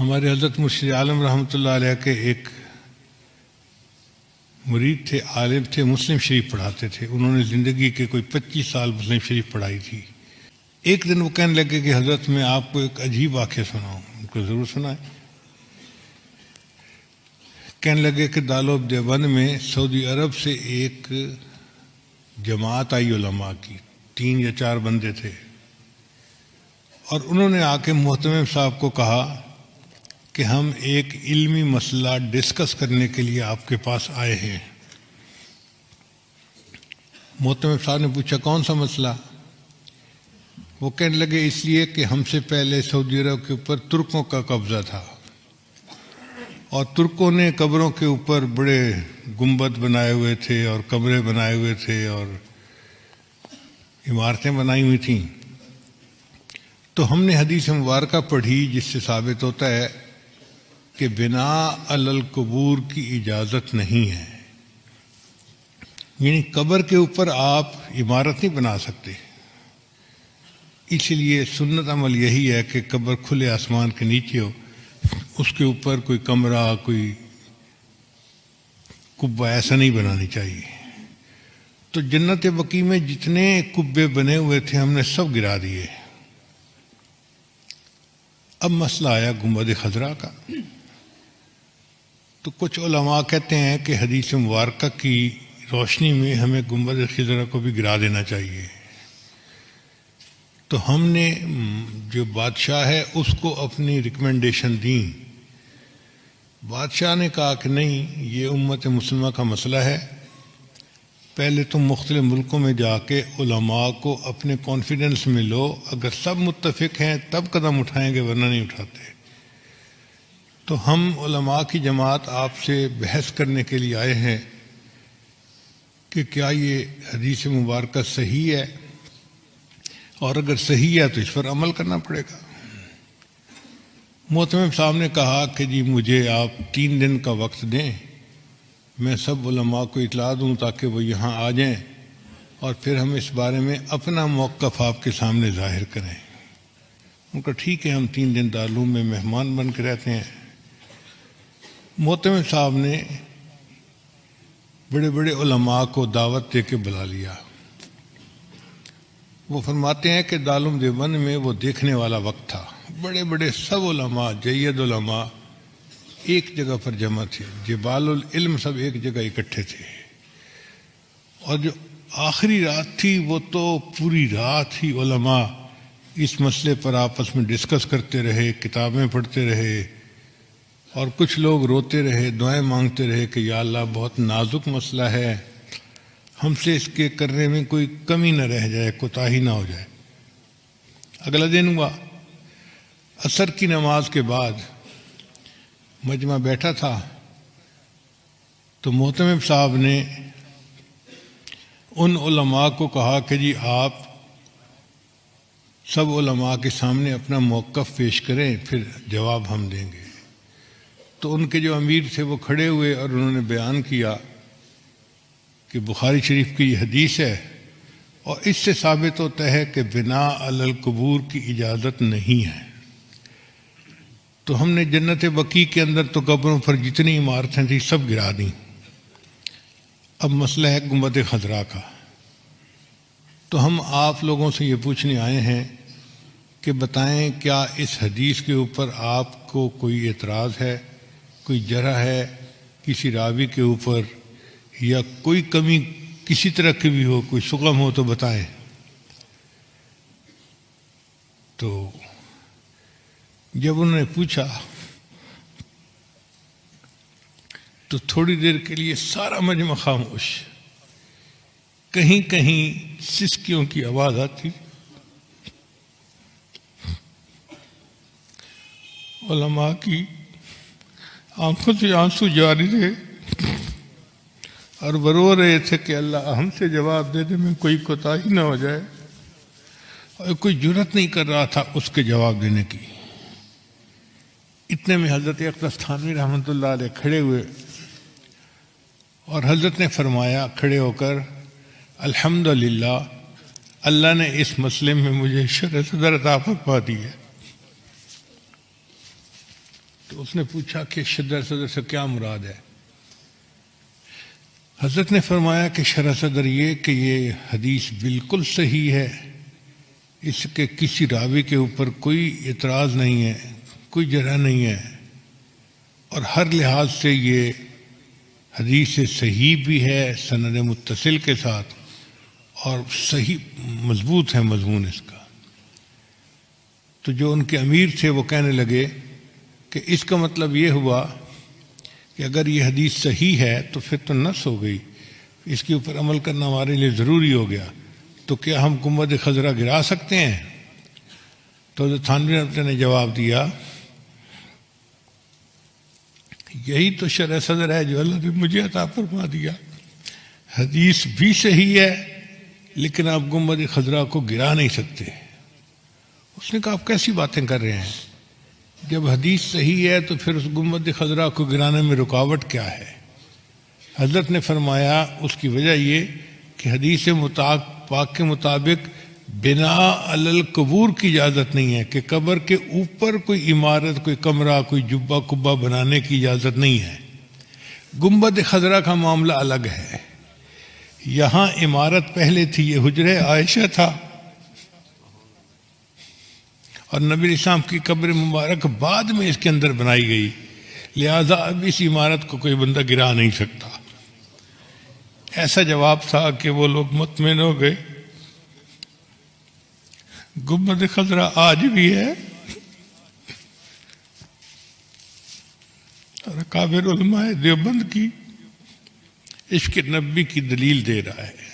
ہمارے حضرت مرشد عالم رحمۃ اللہ علیہ کے ایک مرید تھے، عالم تھے، مسلم شریف پڑھاتے تھے. انہوں نے زندگی کے کوئی 25 سال مسلم شریف پڑھائی تھی. ایک دن وہ کہنے لگے کہ حضرت میں آپ کو ایک عجیب واقعہ سناؤں. ان کو ضرور سنائیں. کہنے لگے کہ دارالعلوم دیوبند میں سعودی عرب سے ایک جماعت آئی علماء کی، 3 یا 4 بندے تھے، اور انہوں نے آ کے محتمم صاحب کو کہا کہ ہم ایک علمی مسئلہ ڈسکس کرنے کے لیے آپ کے پاس آئے ہیں. محتمم صاحب نے پوچھا کون سا مسئلہ؟ وہ کہنے لگے اس لیے کہ ہم سے پہلے سعودی عرب کے اوپر ترکوں کا قبضہ تھا، اور ترکوں نے قبروں کے اوپر بڑے گنبد بنائے ہوئے تھے اور کمرے بنائے ہوئے تھے اور عمارتیں بنائی ہوئی تھیں. تو ہم نے حدیث مبارکہ پڑھی جس سے ثابت ہوتا ہے کہ بناء علی القبور کی اجازت نہیں ہے، یعنی قبر کے اوپر آپ عمارت نہیں بنا سکتے. اس لیے سنت عمل یہی ہے کہ قبر کھلے آسمان کے نیچے ہو، اس کے اوپر کوئی کمرہ، کوئی کبہ ایسا نہیں بنانی چاہیے. تو جنت بقیع میں جتنے کبے بنے ہوئے تھے ہم نے سب گرا دیے. اب مسئلہ آیا گنبد خضرا کا. تو کچھ علماء کہتے ہیں کہ حدیث مبارکہ کی روشنی میں ہمیں گنبد خضرا کو بھی گرا دینا چاہیے. تو ہم نے جو بادشاہ ہے اس کو اپنی ریکمنڈیشن دیں. بادشاہ نے کہا کہ نہیں، یہ امت مسلمہ کا مسئلہ ہے، پہلے تم مختلف ملکوں میں جا کے علماء کو اپنے کانفیڈنس میں لو، اگر سب متفق ہیں تب قدم اٹھائیں گے، ورنہ نہیں اٹھاتے. تو ہم علماء کی جماعت آپ سے بحث کرنے کے لیے آئے ہیں کہ کیا یہ حدیث مبارکہ صحیح ہے، اور اگر صحیح ہے تو اس پر عمل کرنا پڑے گا. محتمم صاحب نے کہا کہ جی مجھے آپ 3 دن کا وقت دیں، میں سب علماء کو اطلاع دوں تاکہ وہ یہاں آ جائیں، اور پھر ہم اس بارے میں اپنا موقف آپ کے سامنے ظاہر کریں. ان کا ٹھیک ہے، ہم 3 دن دارالعلوم میں مہمان بن کے رہتے ہیں. محتمم صاحب نے بڑے بڑے علماء کو دعوت دے کے بلا لیا. وہ فرماتے ہیں کہ دارالعلوم دیوبند میں وہ دیکھنے والا وقت تھا، بڑے بڑے سب علماء، جید علماء ایک جگہ پر جمع تھے، جبال العلم سب ایک جگہ اکٹھے تھے. اور جو آخری رات تھی وہ تو پوری رات ہی علماء اس مسئلے پر آپس میں ڈسکس کرتے رہے، کتابیں پڑھتے رہے، اور کچھ لوگ روتے رہے، دعائیں مانگتے رہے کہ یا اللہ بہت نازک مسئلہ ہے، ہم سے اس کے کرنے میں کوئی کمی نہ رہ جائے، کوتاہی نہ ہو جائے. اگلا دن ہوا، عصر کی نماز کے بعد مجمع بیٹھا تھا، تو محتمم صاحب نے ان علماء کو کہا کہ جی آپ سب علماء کے سامنے اپنا موقف پیش کریں، پھر جواب ہم دیں گے. تو ان کے جو امیر تھے وہ کھڑے ہوئے اور انہوں نے بیان کیا کہ بخاری شریف کی یہ حدیث ہے، اور اس سے ثابت ہوتا ہے کہ بناء علی القبور کی اجازت نہیں ہے. تو ہم نے جنت بقیع کے اندر تو قبروں پر جتنی عمارتیں تھیں سب گرا دیں. اب مسئلہ ہے گنبد خضرا کا. تو ہم آپ لوگوں سے یہ پوچھنے آئے ہیں کہ بتائیں کیا اس حدیث کے اوپر آپ کو کوئی اعتراض ہے، کوئی جرح ہے کسی راوی کے اوپر، یا کوئی کمی کسی طرح کی بھی ہو، کوئی شغم ہو تو بتائیں. تو جب انہوں نے پوچھا تو تھوڑی دیر کے لیے سارا مجمع خاموش. کہیں کہیں سسکیوں کی آواز آتی، علماء کی آنکھوں سے آنسو جاری رہے، اور وہ رو رہے تھے کہ اللہ ہم سے جواب دینے میں کوئی کوتاہی نہ ہو جائے، اور کوئی جرات نہیں کر رہا تھا اس کے جواب دینے کی. اتنے میں حضرت اقدس تھانوی رحمۃ اللہ علیہ کھڑے ہوئے، اور حضرت نے فرمایا کھڑے ہو کر الحمدللہ اللہ نے اس مسئلے میں مجھے شرح صدر عطا فرما دی ہے. تو اس نے پوچھا کہ شرح صدر سے کیا مراد ہے؟ حضرت نے فرمایا کہ شرح صدر یہ کہ یہ حدیث بالکل صحیح ہے، اس کے کسی راوی کے اوپر کوئی اعتراض نہیں ہے، کوئی جرح نہیں ہے، اور ہر لحاظ سے یہ حدیث صحیح بھی ہے سند متصل کے ساتھ، اور صحیح مضبوط ہے مضمون اس کا۔ تو جو ان کے امیر تھے وہ کہنے لگے کہ اس کا مطلب یہ ہوا کہ اگر یہ حدیث صحیح ہے تو پھر تو نص ہو گئی، اس کے اوپر عمل کرنا ہمارے لیے ضروری ہو گیا، تو کیا ہم گنبد خضرا گرا سکتے ہیں؟ تو حضرت تھانوی رحمۃ اللہ نے جواب دیا، یہی تو شرح صدر ہے جو اللہ نے مجھے عطا فرما دیا، حدیث بھی صحیح ہے لیکن آپ گنبد خضرا کو گرا نہیں سکتے۔ اس نے کہا آپ کیسی باتیں کر رہے ہیں، جب حدیث صحیح ہے تو پھر اس گنبد خضرا کو گرانے میں رکاوٹ کیا ہے؟ حضرت نے فرمایا اس کی وجہ یہ کہ حدیث پاک کے مطابق بنا علی القبور کی اجازت نہیں ہے، کہ قبر کے اوپر کوئی عمارت، کوئی کمرہ، کوئی جبہ کبہ بنانے کی اجازت نہیں ہے۔ گنبد خضرا کا معاملہ الگ ہے، یہاں عمارت پہلے تھی، یہ حجرہ عائشہ تھا، اور نبی علیہ السلام کی قبر مبارک بعد میں اس کے اندر بنائی گئی، لہذا اب اس عمارت کو کوئی بندہ گرا نہیں سکتا۔ ایسا جواب تھا کہ وہ لوگ مطمئن ہو گئے۔ گنبد خضرا آج بھی ہے، اور اکابر علماء دیوبند کی عشق نبی کی دلیل دے رہا ہے۔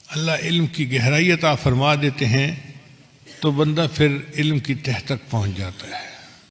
اللہ علم کی گہرائی عطا فرما دیتے ہیں تو بندہ پھر علم کی تہ تک پہنچ جاتا ہے۔